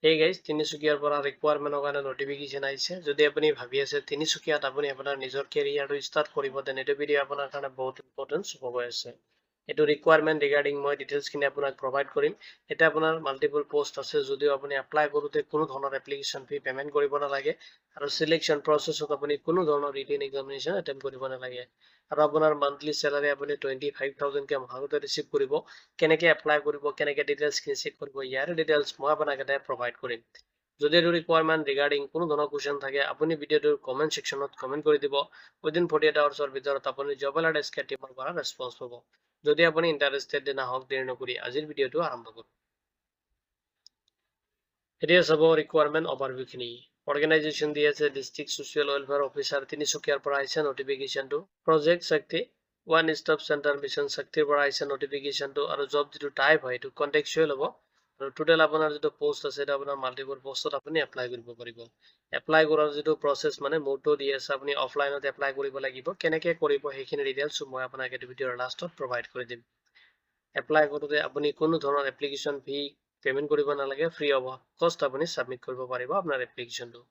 Hey guys, তিনিচুকীয়াৰ পৰা ৰিকুৱাৰমেণ্টৰ কাৰণে নটিফিকেশ্যন আহিছে। যদি আপুনি ভাবি আছে তিনিচুকীয়াত আপুনি আপোনাৰ নিজৰ কেৰিয়াৰটো ষ্টাৰ্ট কৰিব, তেনে এইটো ভিডিঅ' আপোনাৰ কাৰণে বহুত ইম্পৰ্টেণ্ট হ'ব গৈ আছে। এইটো ৰিকুৱাৰমেণ্ট ৰিগাৰ্ডিং মই ডিটেইলছখিনি আপোনাক প্ৰভাইড কৰিম। এতিয়া আপোনাৰ মাল্টিপল পোষ্ট আছে, যদিও আপুনি এপ্লাই কৰোঁতে কোনো ধৰণৰ এপ্লিকেশ্যন ফি পে'মেণ্ট কৰিব নালাগে আৰু চিলেকশ্যন প্ৰচেছত আপুনি কোনো ধৰণৰ ৰিটেন এক্সামিনেশ্যন এটেম্প কৰিব নালাগে। আৰু আপোনাৰ মান্থলি চেলাৰী আপুনি 25,000কে মাহতে ৰিচিভ কৰিব। কেনেকৈ এপ্লাই কৰিব, কেনেকৈ ডিটেইলছখিনি চেক কৰিব, ইয়াৰ ডিটেইলছ মই আপোনাক এটা প্ৰভাইড কৰিম। যদি এইটো ৰিকুৱাৰমেণ্ট ৰিগাৰ্ডিং কোনো ধৰণৰ কুৱেশ্যন থাকে, আপুনি ভিডিঅ'টোৰ কমেণ্ট ছেকশ্যনত কমেণ্ট কৰি দিব। উইদিন 48 আৱাৰ্ছৰ ভিতৰত আপুনি জব এলাৰ্ট এছকে টিমৰ পৰা ৰেছপন্স পাব। যদি আপুনি ইণ্টাৰেষ্টেড নাহক, দেৰি নকৰি আজিৰ ভিডিঅ'টো আৰম্ভ কৰোঁ। এতিয়া চাব ৰিকুৱাৰমেণ্ট অভাৰভিউখিনি। অৰ্গেনাইজেশ্যন দি আছে ডিষ্ট্ৰিক্ট ছ'চিয়েল ৱেলফেয়াৰ অফিচাৰ তিনিচুকীয়াৰ পৰা আহিছে নটিফিকেশ্যনটো। প্ৰজেক্ট শক্তি ওৱান ষ্টপ চেণ্টাৰ মিছন শক্তিৰ পৰা আহিছে নটিফিকেশ্যনটো। আৰু জব যিটো টাইপ হয় এইটো কণ্টেক্সুৱেল হ'ব। আৰু টোটেল আপোনাৰ যিটো পোষ্ট আছে সেইটো আপোনাৰ মাল্টিপল পোষ্টত আপুনি এপ্লাই কৰিব পাৰিব। এপ্লাই কৰাৰ যিটো প্ৰচেছ মানে মোডটো দি আছে, আপুনি অফলাইনত এপ্লাই কৰিব লাগিব। কেনেকৈ কৰিব সেইখিনি ডিটেইলছ মই আপোনাক এইটো ভিডিঅ'ৰ লাষ্টত প্ৰভাইড কৰি দিম। এপ্লাই কৰোঁতে আপুনি কোনো ধৰণৰ এপ্লিকেশ্যন ফি পে'মেণ্ট কৰিব নালাগে, ফ্ৰী অফ কষ্ট আপুনি ছাবমিট কৰিব পাৰিব আপোনাৰ এপ্লিকেশ্যনটো।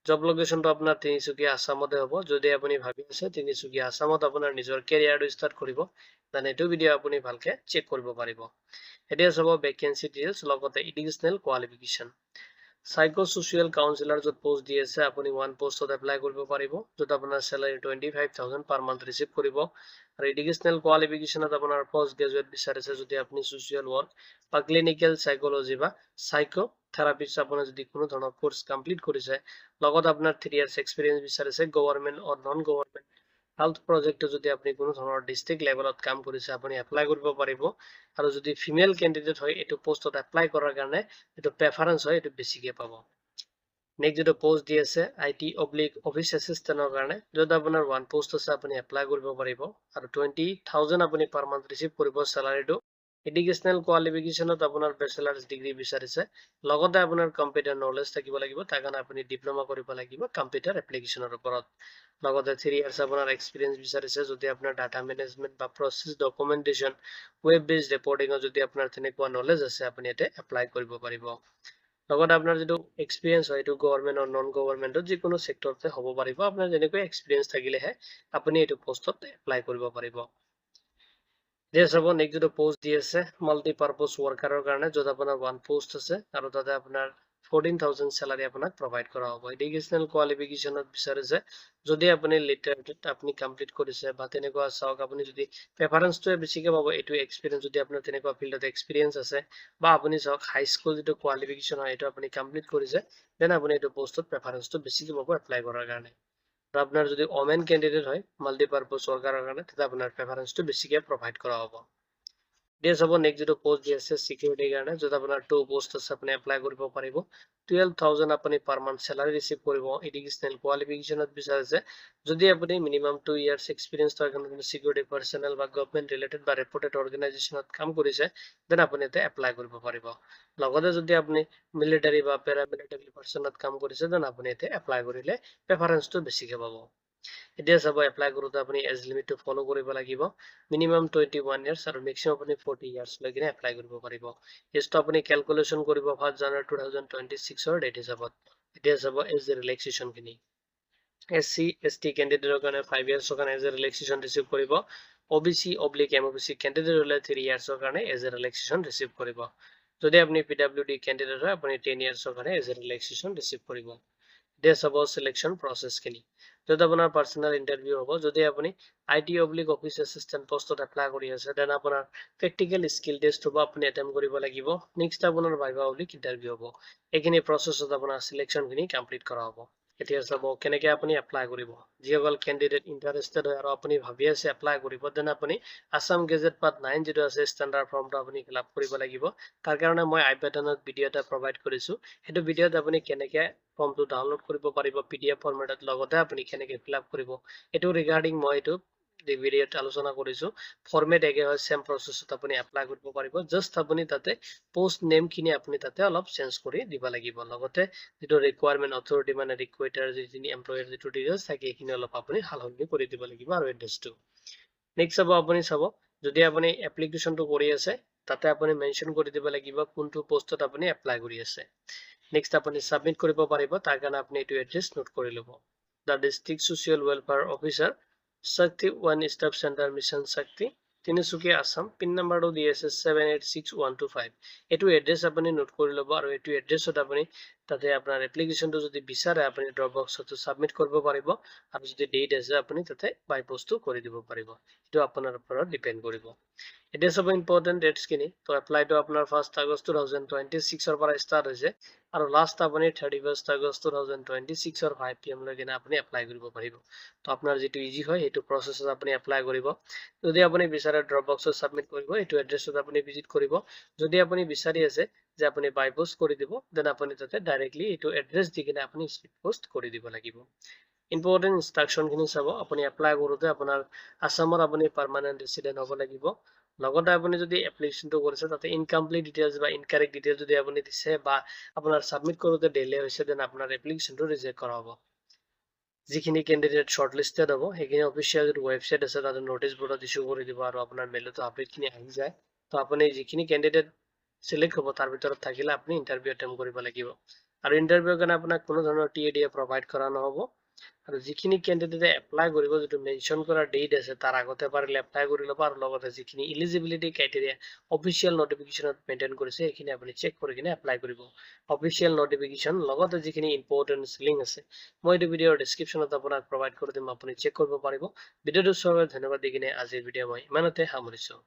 জব লোকেশ্যনটো আপোনাৰ তিনিচুকীয়া আছামতে হ'ব। যদি আপুনি ভাবি আছে তিনিচুকীয়া আছামত আপোনাৰ নিজৰ কেৰিয়াৰটো ষ্টাৰ্ট কৰিব, তেনে এইটো ভিডিঅ' আপুনি ভালকৈ চেক কৰিব পাৰিব। এতিয়া চাব ভেকেঞ্চি ডিটেইলছ লগতে এডুকেশ্যনেল কোৱালিফিকেশ্যন। সাইকোসোচিয়েল কাউন্সিলাৰ য'ত পোষ্ট দি আছে, আপুনি ওৱান পোষ্টত এপ্লাই কৰিব পাৰিব, য'ত আপোনাৰ চেলাৰী 25,000 পাৰ মান্থ ৰিচিভ কৰিব। আৰু এডুকেশ্যনেল কোৱালিফিকেশ্যনত আপোনাৰ পোষ্ট গ্ৰেজুৱেট বিচাৰিছে। যদি আপুনি ছ'চিয়েল ৱৰ্ক বা ক্লিনিকেল চাইকোলজি বা চাইকোথেৰাপিষ্ট আপোনাৰ যদি কোনো ধৰণৰ কোৰ্চ কমপ্লিট কৰিছে, লগত আপোনাৰ 3 years এক্সপিৰিয়েঞ্চ বিচাৰিছে। গভৰ্ণমেণ্ট অৰ নন গভৰ্ণমেণ্ট হেল্থ প্ৰজেক্টটো যদি আপুনি কোনো ধৰণৰ ডিষ্ট্ৰিক্ট লেভেলত কাম কৰিছে, আপুনি এপ্লাই কৰিব পাৰিব। আৰু যদি ফিমেল কেণ্ডিডেট হয়, এইটো পোষ্টত এপ্লাই কৰাৰ কাৰণে এইটো প্ৰেফাৰেঞ্চ হয়, এইটো বেছিকৈ পাব। নেক্সট যিটো পোষ্ট দি আছে IT/অফিচ এছিষ্টেণ্টৰ কাৰণে, য'ত আপোনাৰ ওৱান পোষ্ট আছে, আপুনি এপ্লাই কৰিব পাৰিব। আৰু 20,000 আপুনি পাৰ মান্থ ৰিচিভ কৰিব চেলাৰীটো। এডুকেশ্যনেল কোৱালিফিকেশ্যনত আপোনাৰ বেচেলাৰ্ছ ডিগ্ৰী বিচাৰিছে, লগতে আপোনাৰ কম্পিউটাৰ নলেজ থাকিব লাগিব। তাৰ কাৰণে আপুনি ডিপ্ল'মা কৰিব লাগিব কম্পিউটাৰ এপ্লিকেশ্যনৰ ওপৰত। লগতে 3 years আপোনাৰ এক্সপিৰিয়েঞ্চ বিচাৰিছে। যদি আপোনাৰ ডাটা মেনেজমেণ্ট বা প্ৰচেছ ডকুমেণ্টেশ্যন, ৱেব বেছড ৰিপৰ্টিঙৰ যদি আপোনাৰ তেনেকুৱা নলেজ আছে, আপুনি ইয়াতে এপ্লাই কৰিব পাৰিব। লগতে আপোনাৰ যিটো এক্সপিৰিয়েঞ্চ হয়, এইটো গভৰ্ণমেণ্ট আৰু নন গভৰ্ণমেণ্টত যিকোনো ছেক্টৰতে হ'ব পাৰিব। আপোনাৰ যেনেকৈ এক্সপিৰিয়েঞ্চ থাকিলেহে আপুনি এইটো পোষ্টত এপ্লাই কৰিব পাৰিব। এতিয়া চাব নেক্সট যিটো পোষ্ট দি আছে মাল্টিপাৰ্পজ ৱৰ্কাৰৰ কাৰণে, য'ত আপোনাৰ ওৱান পোষ্ট আছে আৰু তাতে আপোনাৰ 14,000 চেলাৰী আপোনাক প্ৰভাইড কৰা হ'ব। এডুকেশ্যনেল কোৱালিফিকেশ্যনত বিচাৰিছে, যদি আপুনি লিটাৰেট আপুনি কমপ্লিট কৰিছে বা তেনেকুৱা চাওক, আপুনি যদি প্ৰেফাৰেঞ্চটোৱে বেছিকৈ পাব। এইটো এক্সপিৰিয়েঞ্চ যদি আপোনাৰ তেনেকুৱা ফিল্ডত এক্সপিৰিয়েঞ্চ আছে, বা আপুনি চাওক হাইস্কুল যিটো কোৱালিফিকেশ্যন হয় এইটো আপুনি কমপ্লিট কৰিছে, দেন আপুনি এইটো পোষ্টত প্ৰেফাৰেঞ্চটো বেছিকৈ পাব এপ্লাই কৰাৰ কাৰণে। আৰু আপোনাৰ যদি ওমেন কেণ্ডিডেট হয় মাল্টিপাৰ্পজ ৱৰ্কাৰৰ কাৰণে, তেতিয়া আপোনাৰ প্ৰেফাৰেঞ্চটো বেছিকৈ প্ৰভাইড কৰা হ'ব। দিয়া চাব নেক্সট যিটো পোষ্ট দি আছে চিকিউৰিটিৰ কাৰণে, য'ত আপোনাৰ 2 পোষ্ট আছে, আপুনি এপ্লাই কৰিব পাৰিব। 12,000 আপুনি পাৰ মান্থ চেলাৰী ৰিচিভ কৰিব। এডুকেশ্যনেল কোৱালিফিকেশ্যনত বিচাৰিছে, যদি আপুনি মিনিমাম 2 years এক্সপিৰিয়েঞ্চ তাৰ কাৰণে চিকিউৰিটি পাৰ্চনেল বা গভৰ্ণমেণ্ট ৰিলেটেড বা ৰেপুটেড অৰ্গেনাইজেশ্যনত কাম কৰিছে, দেন আপুনি ইয়াতে এপ্লাই কৰিব পাৰিব। লগতে যদি আপুনি মিলিটাৰী বা পেৰামিলিটাৰী পাৰ্চনত কাম কৰিছে, দেন আপুনি ইয়াতে এপ্লাই কৰিলে প্ৰেফাৰেঞ্চটো বেছিকৈ পাব। এতিয়া চাব এপ্লাই কৰোঁতে আপুনি এজ লিমিটটো ফ'ল' কৰিব লাগিব। মিনিমাম 21 years আৰু মেক্সিমাম আপুনি 40 years লৈ কিনে এপ্লাই কৰিব পাৰিব। এজটো আপুনি কেলকুলেশ্যন কৰিব 1 January 2026 ডেট হিচাপত। এতিয়া চাব এজ ৰিলেক্সেশ্যনখিনি। SC ST কেণ্ডিডেটৰ কাৰণে 5 years কাৰণে এজ এ ৰিলেক্সেশ্যন ৰিচিভ কৰিব। OBC/MOBC কেণ্ডিডেট হ'লে 3 years কাৰণে এজ এ ৰিলেক্সেশ্যন ৰিচিভ কৰিব। যদি আপুনি PWD কেণ্ডিডেট হয়, আপুনি 10 years কাৰণে এজ এ ৰিলেক্সেশ্যন ৰিচিভ কৰিব। এতিয়া চাব চিলেকশ্যন প্ৰচেছখিনি, য'ত আপোনাৰ পাৰ্চনেল ইণ্টাৰভিউ হ'ব। যদি আপুনি IT/অফিচ এছিষ্টেণ্ট পোষ্টত এপ্লাই কৰি আছে, দেন আপোনাৰ প্ৰেক্টিকেল স্কিল টেষ্ট হ'ব, আপুনি এটেম্প কৰিব লাগিব। নেক্সট আপোনাৰ ভাইভা ইণ্টাৰভিউ হ'ব। এইখিনি প্ৰচেছত আপোনাৰ চিলেকশ্যনখিনি কমপ্লিট কৰা হ'ব। এতিয়া চাব কেনেকৈ আপুনি এপ্লাই কৰিব। যিসকল কেণ্ডিডেট ইণ্টাৰেষ্টেড হয় আৰু আপুনি ভাবি আছে এপ্লাই কৰিব, দেন আপুনি আছাম গেজেট পাৰ্ট 9 যিটো আছে ষ্টেণ্ডাৰ্ড ফৰ্মটো আপুনি ফিল আপ কৰিব লাগিব। তাৰ কাৰণে মই আই বাটনত ভিডিঅ' এটা প্ৰভাইড কৰিছোঁ। সেইটো ভিডিঅ'ত আপুনি কেনেকৈ ফৰ্মটো ডাউনলোড কৰিব পাৰিব PDF ফৰ্মেটত, লগতে আপুনি কেনেকৈ ফিল আপ কৰিব, এইটো ৰিগাৰ্ডিং মই এইটো ভিডিঅ'ত আলোচনা কৰিছোঁ। ফৰ্মেট একে হয়, চেম প্ৰচেছত আপুনি এপ্লাই কৰিব পাৰিব। জাষ্ট আপুনি তাতে পোষ্ট নেমখিনি আপুনি তাতে অলপ চেঞ্জ কৰি দিব লাগিব। লগতে যিটো ৰিকুৱাৰমেণ্ট অথৰিটি মানে ৰিকুৱেটাৰ যিখিনি এমপ্লয়াৰ যিটো ডিটেইলছ থাকে, এইখিনি অলপ আপুনি সালসলনি কৰি দিব লাগিব আৰু এড্ৰেছটো। নেক্সট আপুনি চাব, যদি আপুনি এপ্লিকেশ্যনটো কৰি আছে, তাতে আপুনি মেনশ্যন কৰি দিব লাগিব কোনটো পোষ্টত আপুনি এপ্লাই কৰি আছে। নেক্সট আপুনি সাবমিট কৰিব পাৰিব তাৰ কাৰণে আপুনি এইটো এড্ৰেছ নোট কৰি ল'ব দা ডিস্ট্ৰিক্ট সোশিয়েল ওয়েলফেয়াৰ অফিসাৰ শক্তি 1 স্টাফ সেন্টাৰ মিশন শক্তি তিনিচুকীয়া আসাম পিন নাম্বাৰটো দি আছে 786125 এইটো এড্ৰেছ আপুনি নোট কৰি ল'ব আৰু এইটো এড্ৰেছত আপুনি তাতে আপোনাৰ এপ্লিকেশনটো যদি বিচাৰে আপুনি ড্ৰপ বক্সটো সাবমিট কৰিব পাৰিব আৰু যদি ডেট আছে আপুনি তাতে বাই পোষ্টটো কৰি দিব পাৰিব এইটো আপোনাৰ ওপৰত ডিপেন্ড কৰিব It is of important dates kini to apply to apnar 1st August 2026 or para start hoise aru last apni 31st August 2026 or 5 pm loi kina apni apply koribo paribo to apnar jetu easy hoy etu process apni apply koribo jodi apni bisare Dropbox submit koribo etu address apni visit koribo jodi apni bisari ase je apni by post kori dibo then apni tate directly etu address di kina apni speed post kori dibo lagibo important instruction খিনি চাব আপুনি apply কৰোতে আপোনাৰ আসামৰ আপুনি permanent ৰেসিডেন্ট হ'ব লাগিব লগতে আপুনি যদি এপ্লিকেশনটো কৰিছে তাতে ইনকমপ্লিট ডিটেইলছ বা ইনকাৰেক্ট ডিটেইলছ যদি আপুনি দিছে বা আপোনাৰ সাবমিট কৰোতে ডিলে হৈছে দেন আপোনাৰ এপ্লিকেশনটো ৰিজেক্ট কৰা হ'ব যিখিনি ক্যান্ডিডেট শৰ্টলিস্টেড হ'ব সেইখিনি অফিচিয়াল যে ওয়েবসাইট আছে তাতে নোটিশ বোৰ্ডত ইস্যু কৰি দিব আৰু আপোনাৰ মেইলতো আপডেট খিনি আহি যায় তো আপুনি যিখিনি ক্যান্ডিডেট সিলেক্ট হ'ব তাৰ ভিতৰত থাকিলে আপুনি ইন্টাৰভিউ এটেম্প কৰিব লাগিব আৰু ইন্টাৰভিউৰ কাৰণে আপোনাক কোনো ধৰণৰ টিএডিএ প্ৰভাইড কৰা নহ'ব আৰু যিখিনি ক্যান্ডিডেটে এপ্লাই কৰিব যেটো মেনশন কৰা ডেট আছে তাৰ আগতে পাৰিলে এপ্লাই কৰি ল'ব আৰু লগতে যিখিনি এলিজিবিলিটি ক্ৰাইটেৰিয়া অফিচিয়াল নোটিফিকেশনত মেইনটেইন কৰিছে সেইখিনি আপুনি চেক কৰি কিনে এপ্লাই কৰিব অফিচিয়াল নোটিফিকেশন লগতে যিখিনি ইম্পৰ্টেন্ট লিংক আছে মই এই ভিডিওৰ ডেসক্ৰিপচনত আপোনাক প্ৰভাইড কৰি দিম আপুনি চেক কৰিব পাৰিব ভিডিওটো চোৱাৰ বাবে ধন্যবাদ দি কিনে আজিৰ ভিডিও মই ইমানতে সামৰিছো